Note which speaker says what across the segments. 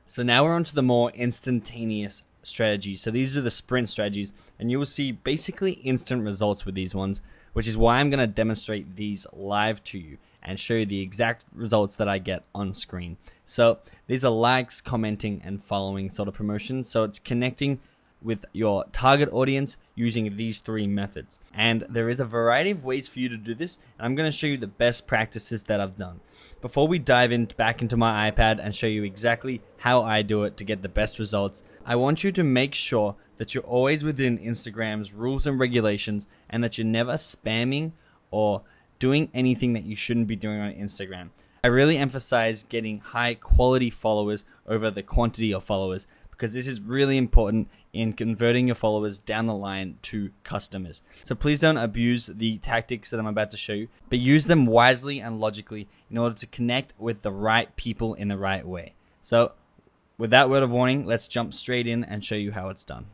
Speaker 1: So now we're on to the more instantaneous strategies. So these are the sprint strategies, and you will see basically instant results with these ones, which is why I'm going to demonstrate these live to you and show you the exact results that I get on screen. So these are likes, commenting, and following sort of promotions. So it's connecting with your target audience using these three methods. And there is a variety of ways for you to do this, and I'm going to show you the best practices that I've done. Before we dive back into my iPad and show you exactly how I do it to get the best results, I want you to make sure that you're always within Instagram's rules and regulations and that you're never spamming or doing anything that you shouldn't be doing on Instagram. I really emphasize getting high quality followers over the quantity of followers, because this is really important in converting your followers down the line to customers. So please don't abuse the tactics that I'm about to show you, but use them wisely and logically in order to connect with the right people in the right way. So with that word of warning, let's jump straight in and show you how it's done.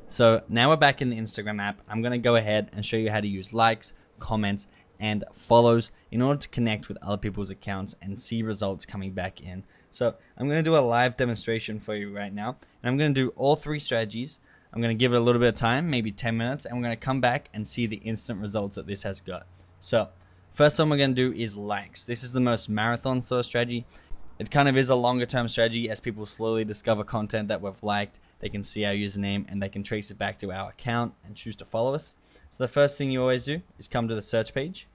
Speaker 1: So now we're back in the Instagram app. I'm going to go ahead and show you how to use likes, comments, and follows in order to connect with other people's accounts and see results coming back in. So I'm going to do a live demonstration for you right now, and I'm going to do all three strategies. I'm going to give it a little bit of time, maybe 10 minutes, and we're going to come back and see the instant results that this has got. So first one we're going to do is likes. This is the most marathon sort of strategy. It kind of is a longer term strategy. As people slowly discover content that we've liked, they can see our username and they can trace it back to our account and choose to follow us. So the first thing you always do is come to the search page.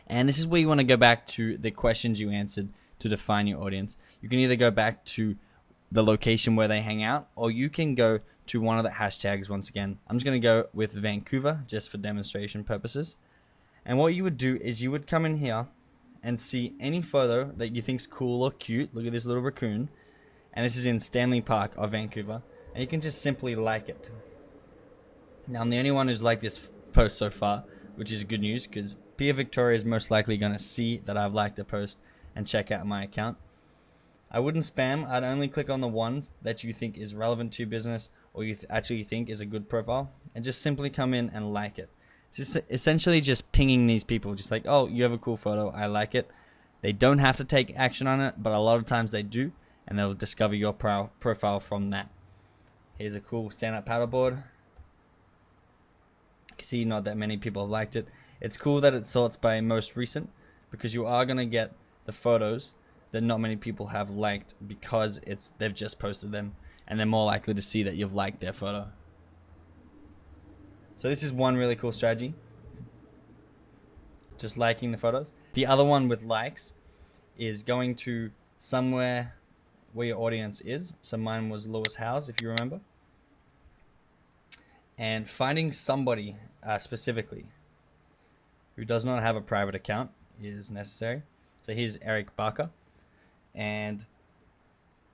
Speaker 1: And this is where you want to go back to the questions you answered to define your audience. You can either go back to the location where they hang out, or you can go to one of the hashtags. Once again, I'm just going to go with Vancouver just for demonstration purposes. And what you would do is you would come in here and see any photo that you think's cool or cute. Look at this little raccoon. And this is in Stanley Park of Vancouver. And you can just simply like it. Now, I'm the only one who's liked this post so far, which is good news because Pia Victoria is most likely going to see that I've liked a post and check out my account. I wouldn't spam. I'd only click on the ones that you think is relevant to your business or you actually think is a good profile, and just simply come in and like it. It's just essentially just pinging these people, just like, oh, you have a cool photo, I like it. They don't have to take action on it, but a lot of times they do, and they'll discover your profile from that. Here's a cool stand-up paddleboard. You can see not that many people have liked it. It's cool that it sorts by most recent, because you are going to get the photos that not many people have liked because they've just posted them, and they're more likely to see that you've liked their photo. So this is one really cool strategy, just liking the photos. The other one with likes is going to somewhere where your audience is. So mine was Lewis Howes, if you remember, and finding somebody specifically who does not have a private account is necessary. So here's Eric Barker, and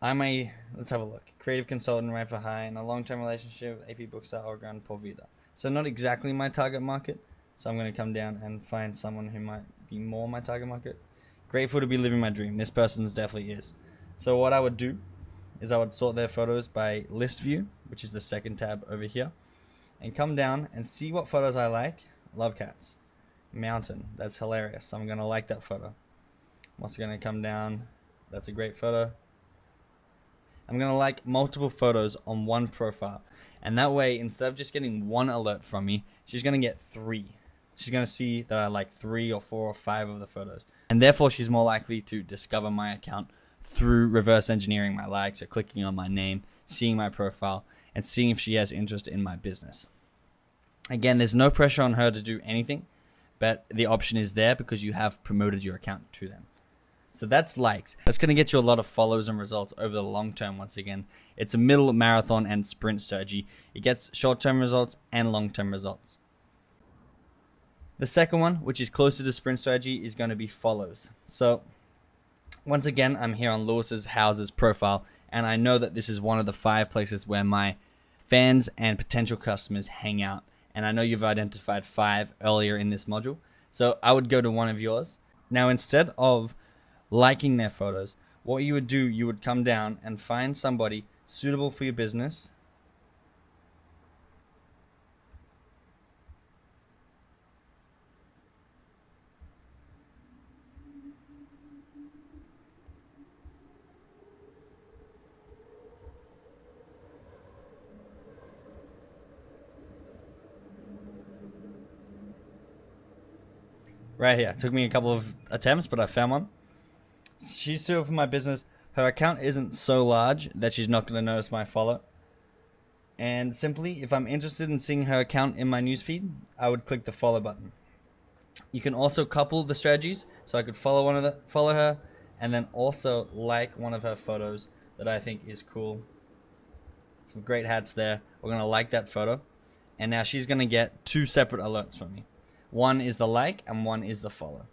Speaker 1: I'm let's have a look, creative consultant, right for high, in a long-term relationship with AP Bookstar, Oregon, Paul Vida. So not exactly my target market, so I'm going to come down and find someone who might be more my target market. Grateful to be living my dream. This person's definitely is. So what I would do is I would sort their photos by list view, which is the second tab over here, and come down and see what photos I like. Love cats. Mountain, that's hilarious. I'm going to like that photo. I'm also going to come down. That's a great photo. I'm going to like multiple photos on one profile. And that way, instead of just getting one alert from me, she's going to get 3. She's going to see that I like 3 or 4 or 5 of the photos. And therefore, she's more likely to discover my account through reverse engineering my likes, or clicking on my name, seeing my profile, and seeing if she has interest in my business. Again, there's no pressure on her to do anything, but the option is there because you have promoted your account to them. So that's likes. That's going to get you a lot of follows and results over the long term. Once again, it's a middle, marathon, and sprint strategy. It gets short-term results and long-term results. The second one, which is closer to sprint strategy, is going to be follows. So once again, I'm here on Lewis's House's profile, and I know that this is one of the 5 places where my fans and potential customers hang out. And I know you've identified 5 earlier in this module. So I would go to one of yours. Now, instead of liking their photos, what you would do, you would come down and find somebody suitable for your business. right here. It took me a couple of attempts, but I found one. She's suitable for my business. Her account isn't so large that she's not going to notice my follow. And simply, if I'm interested in seeing her account in my newsfeed, I would click the follow button. You can also couple the strategies, so I could follow her, and then also like one of her photos that I think is cool. Some great hats there. We're going to like that photo. And now she's going to get 2 separate alerts from me. One is the like and one is the follow.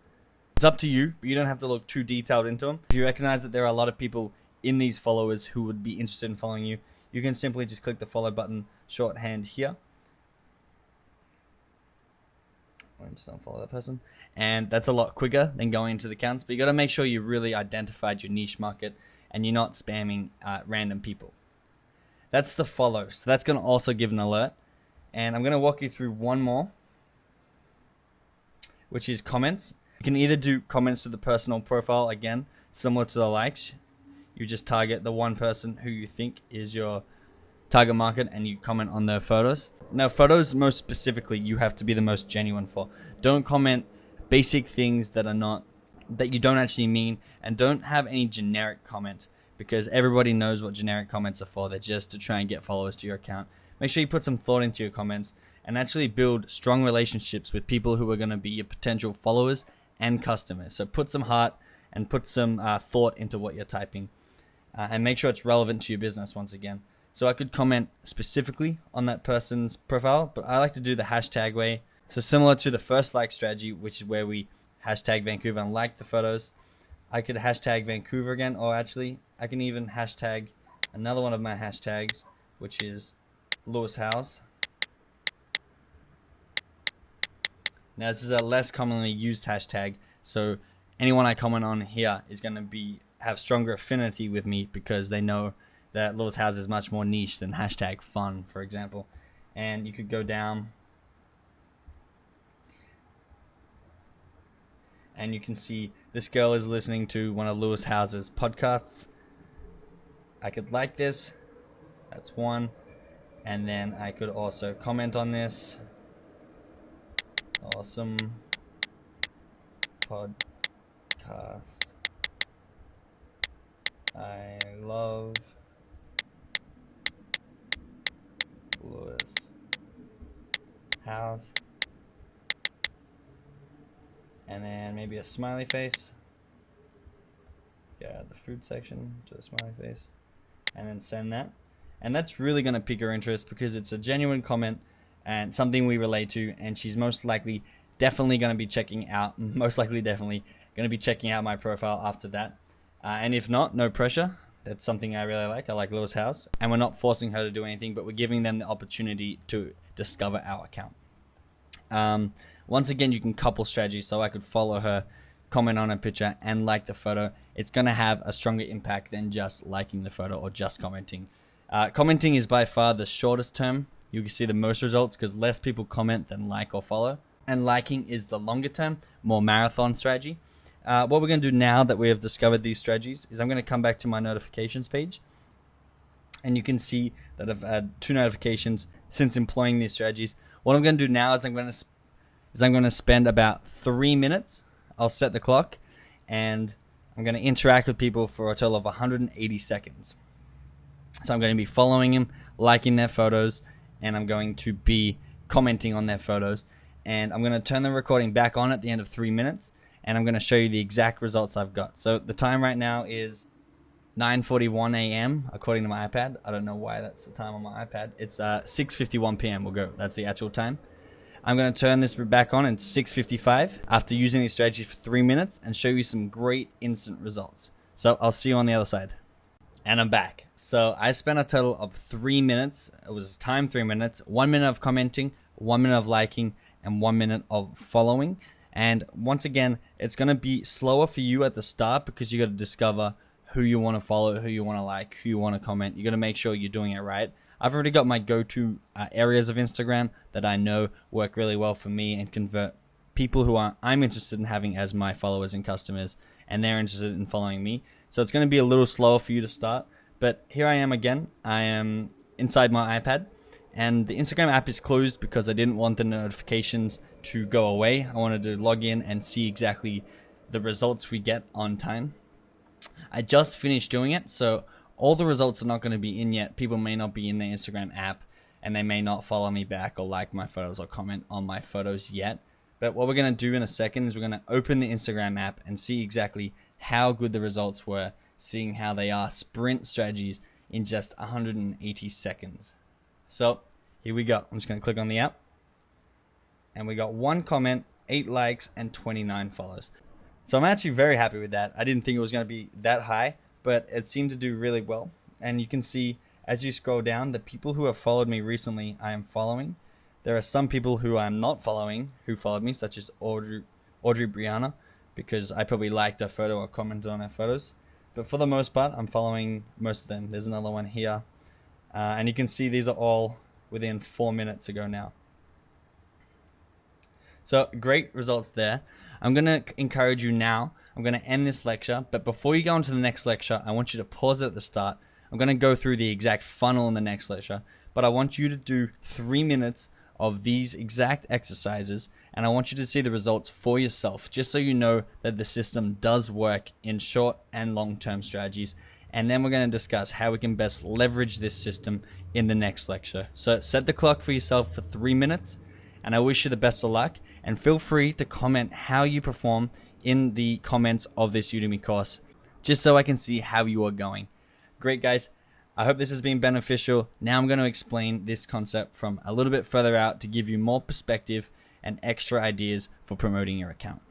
Speaker 1: It's up to you, but you don't have to look too detailed into them. If you recognize that there are a lot of people in these followers who would be interested in following you, you can simply just click the follow button, shorthand here. Just unfollow that person. And that's a lot quicker than going into the counts, but you got to make sure you really identified your niche market and you're not spamming random people. That's the follow. So that's going to also give an alert. And I'm going to walk you through one more, which is comments. You can either do comments to the personal profile, again, similar to the likes. You just target the one person who you think is your target market and you comment on their photos. Now, photos most specifically, you have to be the most genuine for. Don't comment basic things that you don't actually mean, and don't have any generic comments, because everybody knows what generic comments are for. They're just to try and get followers to your account. Make sure you put some thought into your comments and actually build strong relationships with people who are going to be your potential followers and customers. So put some heart and put some thought into what you're typing, and make sure it's relevant to your business once again. So I could comment specifically on that person's profile, but I like to do the hashtag way. So similar to the first like strategy, which is where we hashtag Vancouver and like the photos, I could hashtag Vancouver again, or actually I can even hashtag another one of my hashtags, which is Lewis Howes. Now this is a less commonly used hashtag, so anyone I comment on here is going to have stronger affinity with me because they know that Lewis Howes is much more niche than hashtag fun, for example. And you could go down and you can see this girl is listening to one of Lewis Howes' podcasts. I could like this. That's one. And then I could also comment on this. Awesome podcast. I love Lewis Howes. And then maybe a smiley face. Yeah, the food section to the smiley face. And then send that. And that's really going to pique her interest because it's a genuine comment and something we relate to, and she's definitely going to be checking out my profile after that. And if not, no pressure. That's something I really like. I like Lewis Howes, and we're not forcing her to do anything, but we're giving them the opportunity to discover our account. Once again, you can couple strategies, so I could follow her, comment on her picture, and like the photo. It's going to have a stronger impact than just liking the photo or just commenting. Commenting is by far the shortest term. You can see the most results because less people comment than like or follow. And liking is the longer term, more marathon strategy. What we're going to do now that we have discovered these strategies is I'm going to come back to my notifications page. And you can see that I've had 2 notifications since employing these strategies. What I'm going to do now is I'm going to spend about 3 minutes. I'll set the clock. And I'm going to interact with people for a total of 180 seconds. So I'm going to be following them, liking their photos, and I'm going to be commenting on their photos. And I'm going to turn the recording back on at the end of 3 minutes, and I'm going to show you the exact results I've got. So the time right now is 9:41 a.m. according to my iPad. I don't know why that's the time on my iPad. It's 6:51 p.m. We'll go. That's the actual time. I'm going to turn this back on at 6:55 after using these strategies for 3 minutes and show you some great instant results. So I'll see you on the other side. And I'm back. So I spent a total of 3 minutes. It was timed 3 minutes. 1 minute of commenting, 1 minute of liking, and 1 minute of following. And once again, it's going to be slower for you at the start because you got to discover who you want to follow, who you want to like, who you want to comment. You got to make sure you're doing it right. I've already got my go-to areas of Instagram that I know work really well for me and convert people who I'm interested in having as my followers and customers, and they're interested in following me. So it's going to be a little slower for you to start. But here I am again. I am inside my iPad, And the Instagram app is closed because I didn't want the notifications to go away. I wanted to log in and see exactly the results we get on time. I just finished doing it, so all the results are not going to be in yet. People may not be in the Instagram app, and they may not follow me back or like my photos or comment on my photos yet. But what we're going to do in a second is we're going to open the Instagram app and see exactly how good the results were, seeing how they are sprint strategies in just 180 seconds. So here we go. I'm just going to click on the app, and we got 1 comment, 8 likes, and 29 follows. So I'm actually very happy with that. I didn't think it was going to be that high, but it seemed to do really well. And you can see as you scroll down, the people who have followed me recently, I am following. There are some people who I'm not following who followed me, such as Audrey Brianna, because I probably liked her photo or commented on her photos. But for the most part, I'm following most of them. There's another one here. And you can see these are all within 4 minutes ago now. So great results there. I'm going to encourage you now. I'm going to end this lecture, but before you go on to the next lecture, I want you to pause it at the start. I'm going to go through the exact funnel in the next lecture, but I want you to do 3 minutes of these exact exercises, and I want you to see the results for yourself, just so you know that the system does work in short and long-term strategies. And then we're going to discuss how we can best leverage this system in the next lecture. So set the clock for yourself for 3 minutes, and I wish you the best of luck. And feel free to comment how you perform in the comments of this Udemy course, just so I can see how you are going. Great, guys. I hope this has been beneficial. Now I'm going to explain this concept from a little bit further out to give you more perspective and extra ideas for promoting your account.